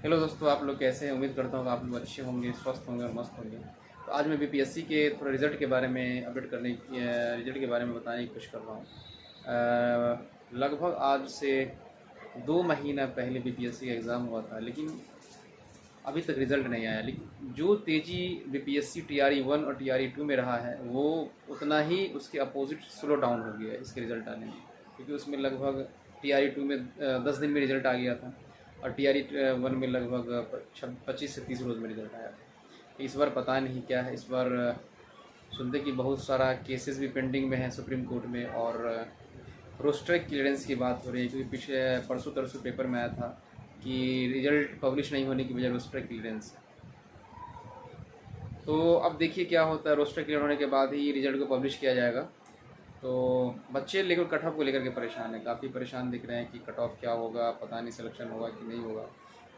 Hello दोस्तों, आप लोग कैसे हैं। उम्मीद करता हूँ कि आप लोग अच्छे होंगे, स्वस्थ होंगे और मस्त होंगे। तो आज मैं बीपीएससी के थोड़ा रिज़ल्ट के बारे में अपडेट करने रिज़ल्ट के बारे में बताने की कोशिश कर रहा हूँ। लगभग आज से 2 महीना पहले बीपीएससी का एग्ज़ाम हुआ था, लेकिन अभी तक रिज़ल्ट नहीं आया। लेकिन जो तेज़ी बीपीएससी टीआरई 1 और टीआरई 2 में रहा है, वो उतना ही उसके अपोजिट स्लो डाउन हो गया है इसके रिज़ल्ट आने में। क्योंकि उसमें लगभग टीआरई 2 में 10 दिन में रिज़ल्ट आ गया था और टीआरई 1 में लगभग 25 से 30 रोज़ में रिज़ल्ट आया था। इस बार पता नहीं क्या है। इस बार सुनते कि बहुत सारा केसेस भी पेंडिंग में है सुप्रीम कोर्ट में, और रोस्टर क्लियरेंस की बात हो रही है। क्योंकि पिछले परसों तरसों पेपर में आया था कि रिजल्ट पब्लिश नहीं होने की वजह रोस्टर क्लियरेंस है। तो अब देखिए क्या होता है। रोस्टर क्लियर होने के बाद ही रिजल्ट को पब्लिश किया जाएगा। तो बच्चे लेकर कट ऑफ को लेकर के परेशान है, काफ़ी परेशान दिख रहे हैं कि कट ऑफ क्या होगा, पता नहीं सिलेक्शन होगा कि नहीं होगा।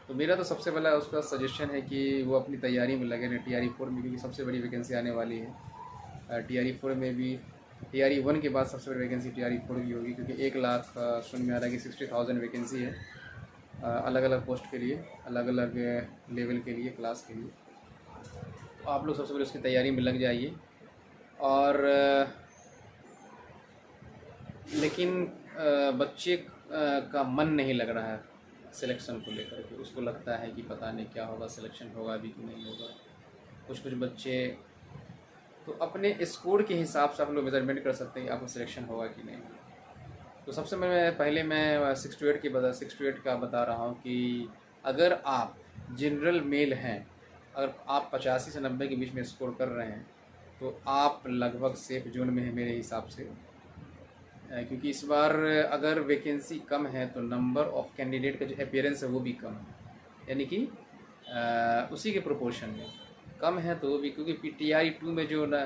तो मेरा तो सबसे पहला उसका सजेशन है कि वो अपनी तैयारी में लगे रहें टीआरई 4 में, क्योंकि सबसे बड़ी वैकेंसी आने वाली है। टीआरई 4 में भी टीआरई 1 के बाद सबसे बड़ी वैकेंसी टीआरई 4 की होगी, क्योंकि 1 लाख सुन में आ रहा है कि 60,000 वैकेंसी है अलग अलग पोस्ट के लिए, अलग अलग लेवल के लिए, क्लास के लिए। तो आप लोग सबसे पहले उसकी तैयारी में लग जाइए। और लेकिन बच्चे का मन नहीं लग रहा है सिलेक्शन को लेकर के। उसको लगता है कि पता नहीं क्या होगा, सिलेक्शन होगा भी कि नहीं होगा। कुछ कुछ बच्चे तो अपने स्कोर के हिसाब से आप लोग मेजरमेंट कर सकते हैं कि आपको सिलेक्शन होगा कि नहीं। तो सबसे पहले मैं 6 to 8 का बता रहा हूँ कि अगर आप जनरल मेल हैं, अगर आप 85 से 90 के बीच में स्कोर कर रहे हैं, तो आप लगभग सेफ जोन में हैं मेरे हिसाब से। क्योंकि इस बार अगर वैकेंसी कम है तो नंबर ऑफ़ कैंडिडेट का जो अपीयरेंस है वो भी कम है, यानी कि उसी के प्रोपोर्शन में कम है। तो वो भी क्योंकि टीआरई 2 में जो ना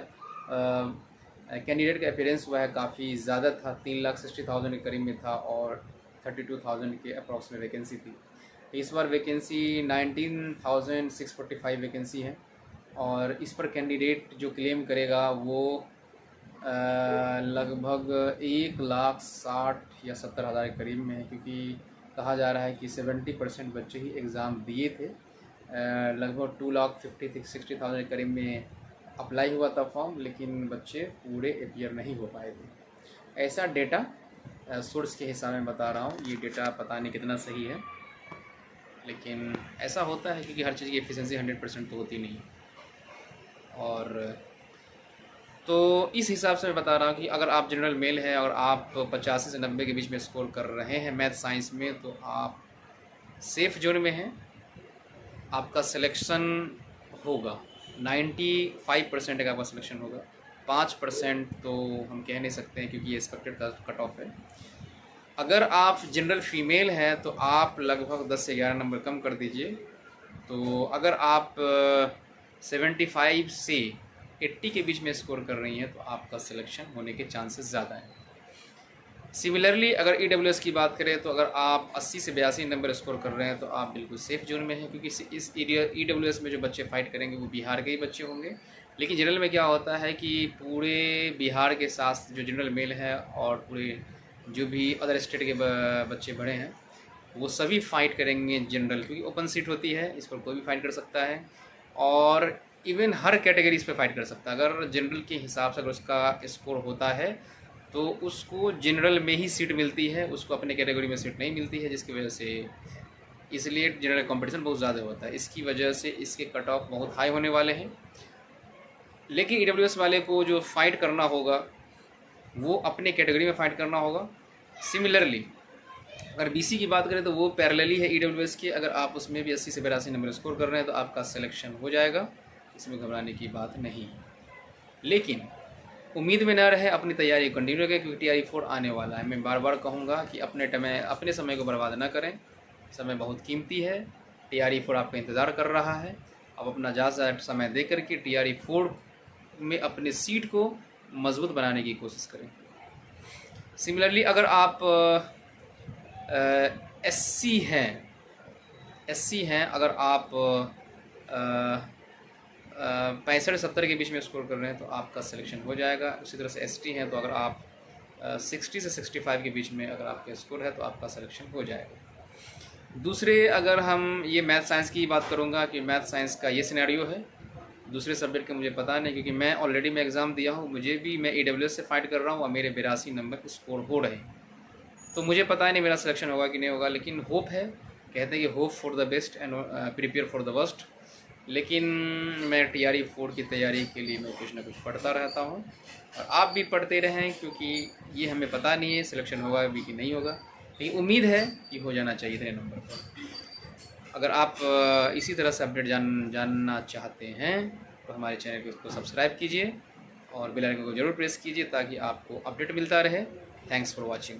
कैंडिडेट का अपीयरेंस हुआ है काफ़ी ज़्यादा था, 3,60,000 के करीब में था और 32,000 के अप्रॉक्स में वैकेंसी थी। इस बार वैकेंसी 19,645 वैकेंसी है, और इस पर कैंडिडेट जो क्लेम करेगा वो लगभग 1,60,000 या 70,000 के करीब में है। क्योंकि कहा जा रहा है कि 70% बच्चे ही एग्ज़ाम दिए थे। लगभग 2,50,60,000 के करीब में अप्लाई हुआ था फॉर्म, लेकिन बच्चे पूरे अपीयर नहीं हो पाए थे। ऐसा डेटा सोर्स के हिसाब में बता रहा हूँ। ये डेटा पता नहीं कितना सही है, लेकिन ऐसा होता है क्योंकि हर चीज़ की एफिशिएंसी 100% तो होती नहीं। और तो इस हिसाब से मैं बता रहा हूँ कि अगर आप जनरल मेल हैं और आप 85 से 90 के बीच में स्कोर कर रहे हैं मैथ साइंस में, तो आप सेफ जोन में हैं। आपका सिलेक्शन होगा 95% का आपका सिलेक्शन होगा। 5% तो हम कह नहीं सकते हैं, क्योंकि ये एक्सपेक्टेड का कट ऑफ है। अगर आप जनरल फीमेल हैं तो आप लगभग 10 से 11 नंबर कम कर दीजिए। तो अगर आप 75 से 80 के बीच में स्कोर कर रही हैं तो आपका सिलेक्शन होने के चांसेस ज़्यादा हैं। सिमिलरली अगर ईडब्ल्यूएस की बात करें तो अगर आप 80 से 82 नंबर स्कोर कर रहे हैं तो आप बिल्कुल सेफ जोन में हैं, क्योंकि इस ईडब्ल्यूएस में जो बच्चे फाइट करेंगे वो बिहार के ही बच्चे होंगे। लेकिन जनरल में क्या होता है कि पूरे बिहार के साथ जो जनरल मेल है और पूरे जो भी अदर स्टेट के बच्चे बड़े हैं वो सभी फाइट करेंगे जनरल, क्योंकि ओपन सीट होती है, इस पर कोई भी फाइट कर सकता है। और इवन हर कैटेगरी इस पर फाइट कर सकता है। अगर जनरल के हिसाब से अगर उसका स्कोर होता है तो उसको जनरल में ही सीट मिलती है, उसको अपने कैटेगरी में सीट नहीं मिलती है, जिसकी वजह से इसलिए जनरल कंपटीशन बहुत ज़्यादा होता है। इसकी वजह से इसके कट ऑफ बहुत हाई होने वाले हैं। लेकिन ईडब्ल्यूएस वाले को जो फाइट करना होगा वो अपने कैटेगरी में फाइट करना होगा। सिमिलरली अगर बीसी की बात करें तो वो पैरेलली है ईडब्ल्यूएस के। अगर आप उसमें भी 80 से 82 नंबर स्कोर कर रहे हैं तो आपका सिलेक्शन हो जाएगा, इसमें घबराने की बात नहीं है। लेकिन उम्मीद में न रहे, अपनी तैयारी कंटिन्यू रखें, क्योंकि टीआरई 4 आने वाला है। मैं बार बार कहूँगा कि अपने समय को बर्बाद ना करें। समय बहुत कीमती है। टीआरई 4 आपका इंतज़ार कर रहा है। अब अपना ज़्यादा समय दे करके टीआरई 4 में अपने सीट को मजबूत बनाने की कोशिश करें। सिमिलरली अगर आप एससी हैं, अगर आप 65-70 के बीच में स्कोर कर रहे हैं तो आपका सिलेक्शन हो जाएगा। उसी तरह से एसटी हैं तो अगर आप 60 से 65 के बीच में अगर आपका स्कोर है तो आपका सिलेक्शन हो जाएगा। दूसरे अगर हम ये मैथ साइंस की बात करूँगा कि मैथ साइंस का ये सिनेरियो है। दूसरे सब्जेक्ट का मुझे पता नहीं, क्योंकि मैं ऑलरेडी मैं एग्ज़ाम दिया हूँ, मुझे भी मैं AWS से फाइट कर रहा हूँ और मेरे 82 नंबर स्कोर हो रहे हैं। तो मुझे पता नहीं मेरा सिलेक्शन होगा कि नहीं होगा, लेकिन होप है। कहते हैं कि hope for the best and prepare for the worst. लेकिन मैं TRE 4 की तैयारी के लिए मैं कुछ ना कुछ पढ़ता रहता हूँ, और आप भी पढ़ते रहें, क्योंकि ये हमें पता नहीं है सिलेक्शन होगा भी कि नहीं होगा, लेकिन उम्मीद है कि हो जाना चाहिए इतने नंबर पर। अगर आप इसी तरह से अपडेट जानना चाहते हैं तो हमारे चैनल को सब्सक्राइब कीजिए और बेल आइकन को ज़रूर प्रेस कीजिए ताकि आपको अपडेट मिलता रहे। Thanks for watching.